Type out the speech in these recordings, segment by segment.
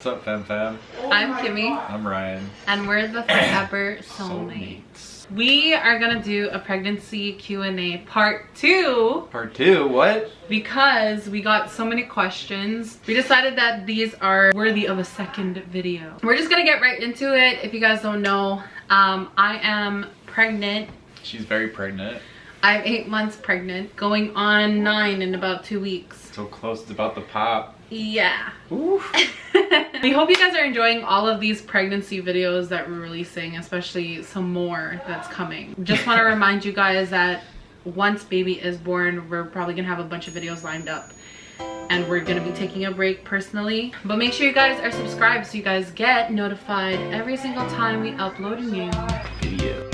What's up, fam? I'm Kimmy. I'm Ryan. And we're the For Ebersole Mates. We are gonna do a pregnancy Q&A part 2. Part 2? What? Because we got so many questions. We decided that these are worthy of a second video. We're just gonna get right into it. If you guys don't know, I am pregnant. She's very pregnant. I'm 8 months pregnant, going on 9 in about 2 weeks. So close, it's about to pop. Yeah. Oof. We hope you guys are enjoying all of these pregnancy videos that we're releasing, especially some more that's coming. Just want to remind you guys that once baby is born, we're probably gonna have a bunch of videos lined up and we're gonna be taking a break personally. But make sure you guys are subscribed so you guys get notified every single time we upload a new Video.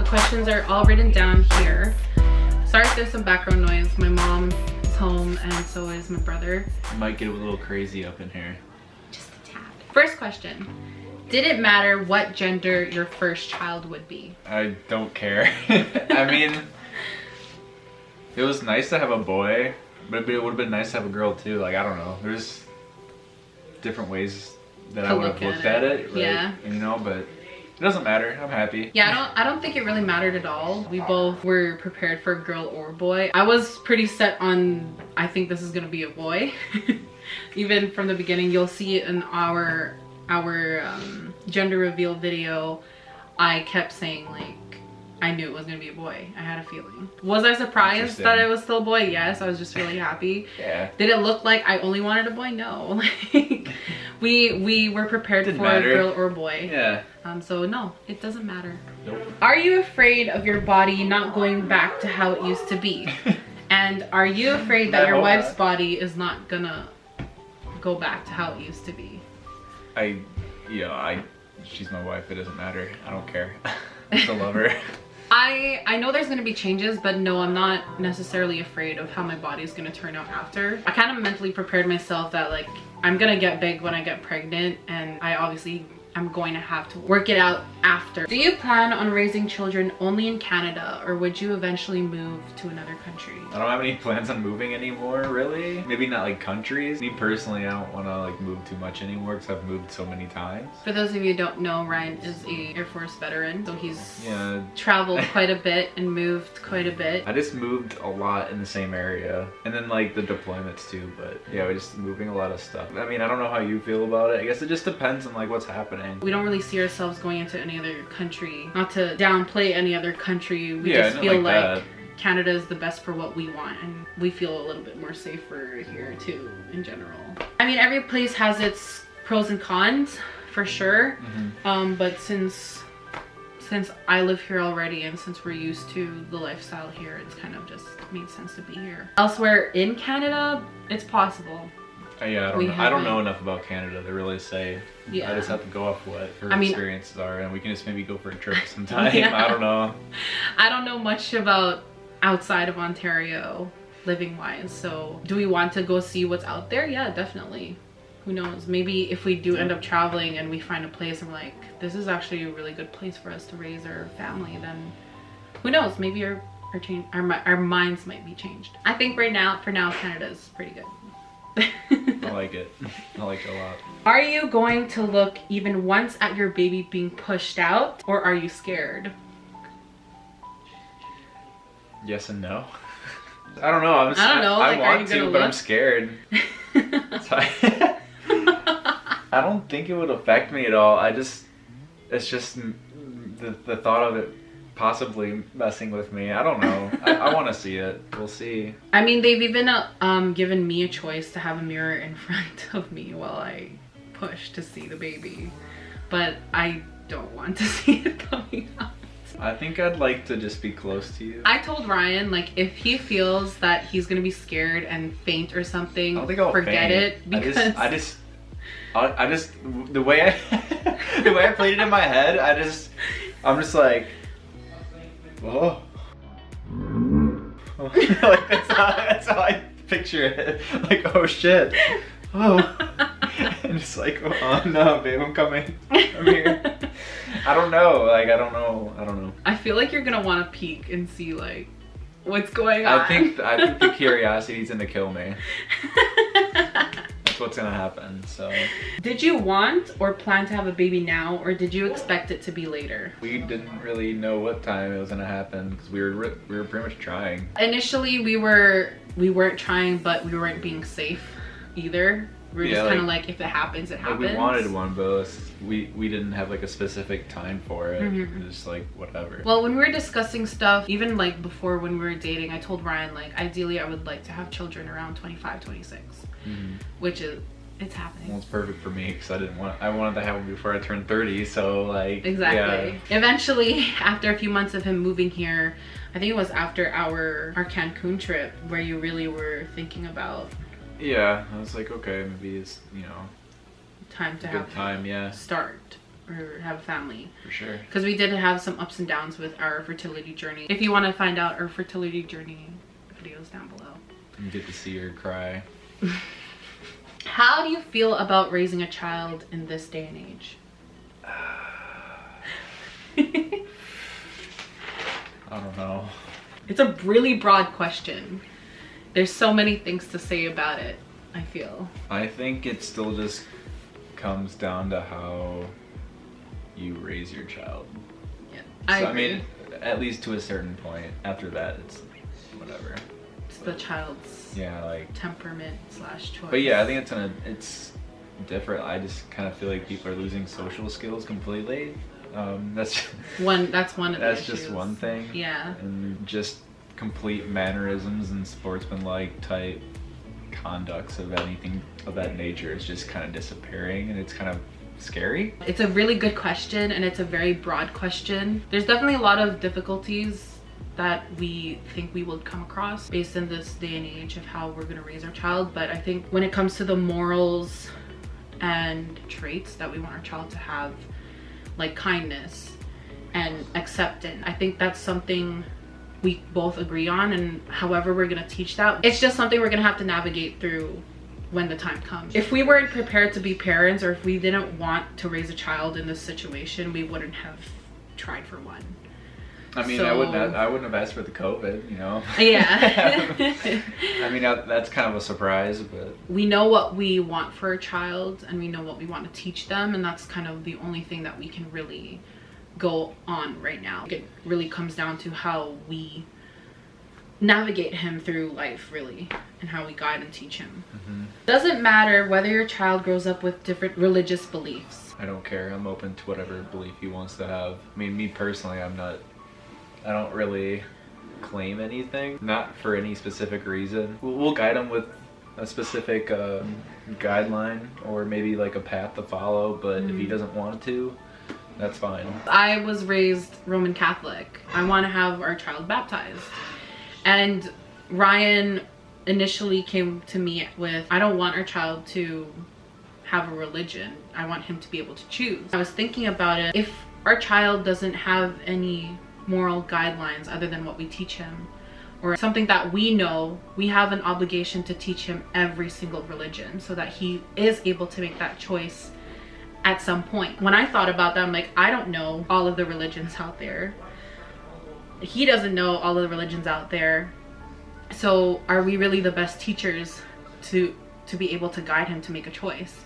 Questions are all written down here. Sorry if there's some background noise. My mom is home and so is my brother. It might get a little crazy up in here. Just a tad. First question. Did it matter what gender your first child would be? I don't care. I mean, it was nice to have a boy, but it would have been nice to have a girl too. Like, I don't know. There's different ways that I would have looked at it. Right? Yeah. You know, but it doesn't matter. I'm happy. Yeah, I don't think it really mattered at all. We both were prepared for a girl or a boy. I was pretty set on, I think this is gonna be a boy. Even from the beginning, you'll see it in our gender reveal video. I kept saying, like, I knew it was gonna be a boy. I had a feeling. Was I surprised that it was still a boy? Yes, I was just really happy. Yeah. Did it look like I only wanted a boy? No. Like, we were prepared for a girl or a boy. Yeah. So no, it doesn't matter. Nope. Are you afraid of your body not going back to how it used to be? And are you afraid that your wife's body is not gonna go back to how it used to be? She's my wife. It doesn't matter. I don't care. I still love her. I know there's gonna be changes, but no, I'm not necessarily afraid of how my body is gonna turn out after. I kind of mentally prepared myself that, like, I'm gonna get big when I get pregnant, and I'm going to have to work it out after. Do you plan on raising children only in Canada, or would you eventually move to another country? I don't have any plans on moving anymore, really. Maybe not like countries. Me personally, I don't want to like move too much anymore because I've moved so many times. For those of you who don't know, Ryan is a Air Force veteran, so he's yeah, traveled quite a bit and moved quite a bit. I just moved a lot in the same area, and then like the deployments too. But yeah, we're just moving a lot of stuff. I mean, I don't know how you feel about it. I guess it just depends on like what's happening. We don't really see ourselves going into any other country. Not to downplay any other country, we Yeah, just feel like that. Canada is the best for what we want, and we feel a little bit more safer here too in general. I mean, every place has its pros and cons for sure. But since I live here already and since we're used to the lifestyle here, it's kind of just made sense to be here. Elsewhere in Canada, it's possible. Yeah, I don't know enough about Canada to really say. Yeah. I just have to go off what her experiences are, and we can just maybe go for a trip sometime. Yeah. I don't know. I don't know much about outside of Ontario living wise, so do we want to go see what's out there? Yeah, definitely. Who knows, maybe if we do end up traveling and we find a place and we're like, this is actually a really good place for us to raise our family, then who knows, maybe our minds might be changed. I think for now Canada is pretty good. I like it. I like it a lot. Are you going to look even once at your baby being pushed out, or are you scared? Yes and no. I don't know. I don't know. I want to, but I'm scared. I don't think it would affect me at all. It's just the thought of it possibly messing with me. I don't know. I want to see it. We'll see. I mean, they've even given me a choice to have a mirror in front of me while I push to see the baby, but I don't want to see it coming out. I think I'd like to just be close to you. I told Ryan, like, if he feels that he's gonna be scared and faint or something, I don't think I'll forget faint. it, because I just the way I played it in my head, I'm just like, oh. Like that's how I picture it. Like, oh shit. oh. And it's like, oh no, babe, I'm coming. I'm here. I don't know. Like, I don't know. I feel like you're gonna want to peek and see like what's going on. I think the curiosity's gonna kill me. That's what's gonna happen. So. Did you want or plan to have a baby now, or did you expect it to be later? We didn't really know what time it was gonna happen because we were pretty much trying. Initially, we weren't trying, but we weren't being safe either. We were just kind of like, if it happens, it happens. Like we wanted one, but we didn't have like a specific time for it. It was just like whatever. Well, when we were discussing stuff, even like before when we were dating, I told Ryan like ideally I would like to have children around 25, 26, which is it's happening. Well, it's perfect for me because I wanted to have one before I turned 30. So like exactly. Yeah. Eventually, after a few months of him moving here, I think it was after our Cancun trip where you really were thinking about. Yeah, I was like, okay, maybe it's, time to have time, yeah. Start or have a family. For sure. Because we did have some ups and downs with our fertility journey. If you want to find out our fertility journey videos down below. You get to see her cry. How do you feel about raising a child in this day and age? I don't know. It's a really broad question. There's so many things to say about it, I feel. I think it still just comes down to how you raise your child. Yeah, I mean, at least to a certain point. After that, it's whatever. It's the child's temperament / choice. But yeah, I think it's different. I just kind of feel like people are losing social skills completely. That's one of the issues. Just one thing. Yeah. And just complete mannerisms and sportsmanlike type conducts of anything of that nature is just kind of disappearing, and it's kind of scary. It's a really good question, and it's a very broad question. There's definitely a lot of difficulties that we think we will come across based in this day and age of how we're going to raise our child, but I think when it comes to the morals and traits that we want our child to have, like kindness and acceptance, I think that's something we both agree on, and however we're gonna teach that, it's just something we're gonna have to navigate through when the time comes. If we weren't prepared to be parents, or if we didn't want to raise a child in this situation, we wouldn't have tried for one. I mean, I wouldn't have asked for the COVID, Yeah. I mean, that's kind of a surprise, but we know what we want for a child, and we know what we want to teach them, and that's kind of the only thing that we can really go on right now. It really comes down to how we navigate him through life, really, and how we guide and teach him. Doesn't matter whether your child grows up with different religious beliefs. I don't care. I'm open to whatever belief he wants to have. I mean, me personally, I don't really claim anything, not for any specific reason. We'll guide him with a specific guideline or maybe like a path to follow, but if he doesn't want to, that's fine. I was raised Roman Catholic. I want to have our child baptized. And Ryan initially came to me with, I don't want our child to have a religion. I want him to be able to choose. I was thinking about it. If our child doesn't have any moral guidelines other than what we teach him, or something that we know, we have an obligation to teach him every single religion so that he is able to make that choice at some point. When I thought about that, I'm like, I don't know all of the religions out there. He doesn't know all of the religions out there. So are we really the best teachers to be able to guide him to make a choice?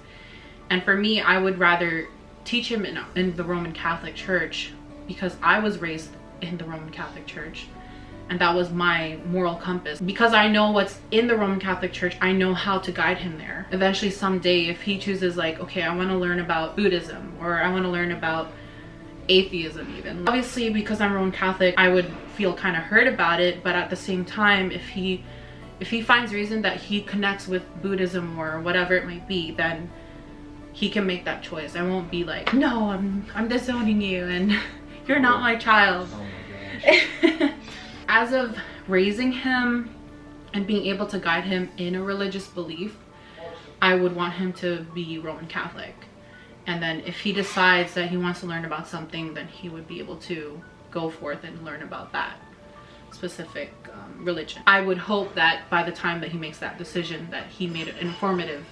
And for me, I would rather teach him in the Roman Catholic Church, because I was raised in the Roman Catholic Church, and that was my moral compass. Because I know what's in the Roman Catholic Church, I know how to guide him there. Eventually someday, if he chooses like, okay, I want to learn about Buddhism, or I want to learn about atheism even. Obviously, because I'm Roman Catholic, I would feel kind of hurt about it, but at the same time, if he finds reason that he connects with Buddhism or whatever it might be, then he can make that choice. I won't be like, no, I'm disowning you and you're not my child. Oh my gosh. As of raising him and being able to guide him in a religious belief, I would want him to be Roman Catholic. And then if he decides that he wants to learn about something, then he would be able to go forth and learn about that specific religion. I would hope that by the time that he makes that decision, that he made an informative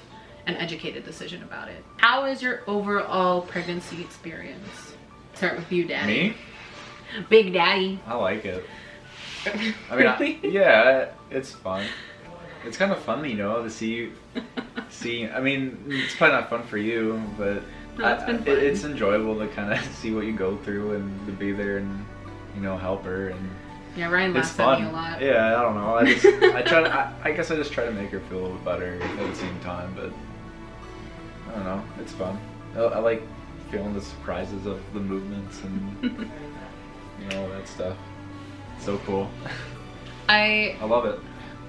an educated decision about it. How is your overall pregnancy experience? Start with you, Daddy. Me? Big Daddy. I like it. I mean, Really? yeah, it's fun. It's kind of fun, you know, to see. I mean, it's probably not fun for you, but No, it's been fun. it's enjoyable to kind of see what you go through and to be there and, you know, help her. And Yeah, Ryan it's laughs at fun. me a lot. Yeah, I don't know. I guess I just try to make her feel a little better at the same time, but I don't know. It's fun. I like feeling the surprises of the movements and you know, all that stuff. It's so cool. I love it.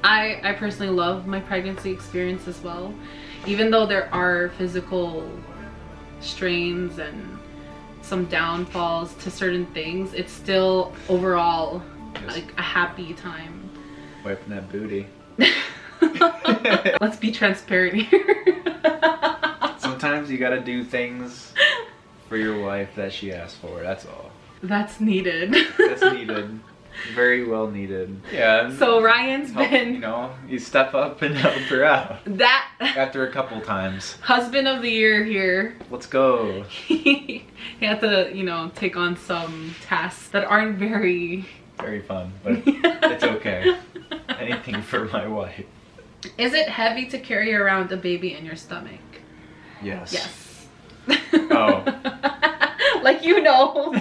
I personally love my pregnancy experience as well. Even though there are physical strains and some downfalls to certain things, it's still overall like a happy time. Wiping that booty. Let's be transparent here. Sometimes you gotta do things for your wife that she asked for, that's all. That's needed. That's needed. Very well needed. Yeah. So Ryan's been, you know, you step up and help her out. That After a couple times. husband of the year here. Let's go. He had to, you know, take on some tasks that aren't very fun, but it's okay. Anything for my wife. Is it heavy to carry around a baby in your stomach? Yes. Yes. Oh. Like, you know.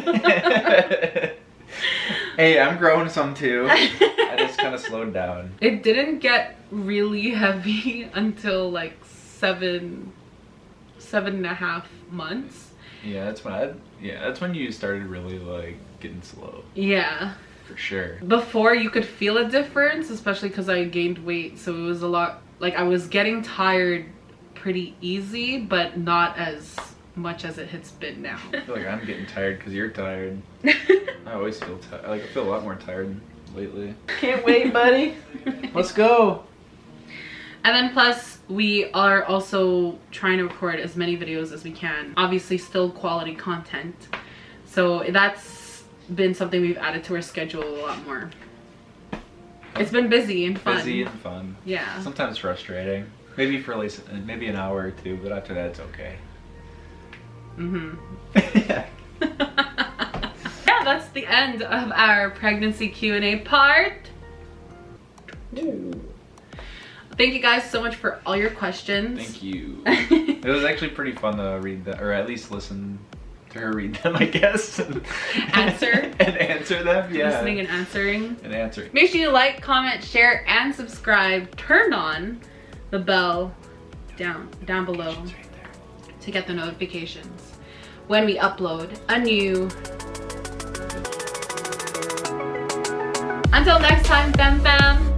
Hey, I'm growing some too. I just kind of slowed down. It didn't get really heavy until like 7.5 months. Yeah, that's when you started really like getting slow. Yeah. For sure. Before you could feel a difference, especially because I gained weight, so it was a lot, like I was getting tired pretty easy, but not as much as it has been now. I feel like I'm getting tired because you're tired. I always feel tired. Like I feel a lot more tired lately. Can't wait, buddy. Let's go. And then plus, we are also trying to record as many videos as we can. Obviously still quality content. So that's been something we've added to our schedule a lot more. It's been busy and fun. Busy and fun. Yeah. Sometimes frustrating. Maybe for like maybe an hour or two, but after that it's okay. Yeah, that's the end of our pregnancy Q&A part. Thank you guys so much for all your questions. Thank you. It was actually pretty fun to read that, or at least listen to her read them, I guess. Answer. And answer them, yeah. Listening and answering. And answering. Make sure you like, comment, share, and subscribe. Turn on the bell down below Right there. to get the notifications when we upload a new. Until next time, fam.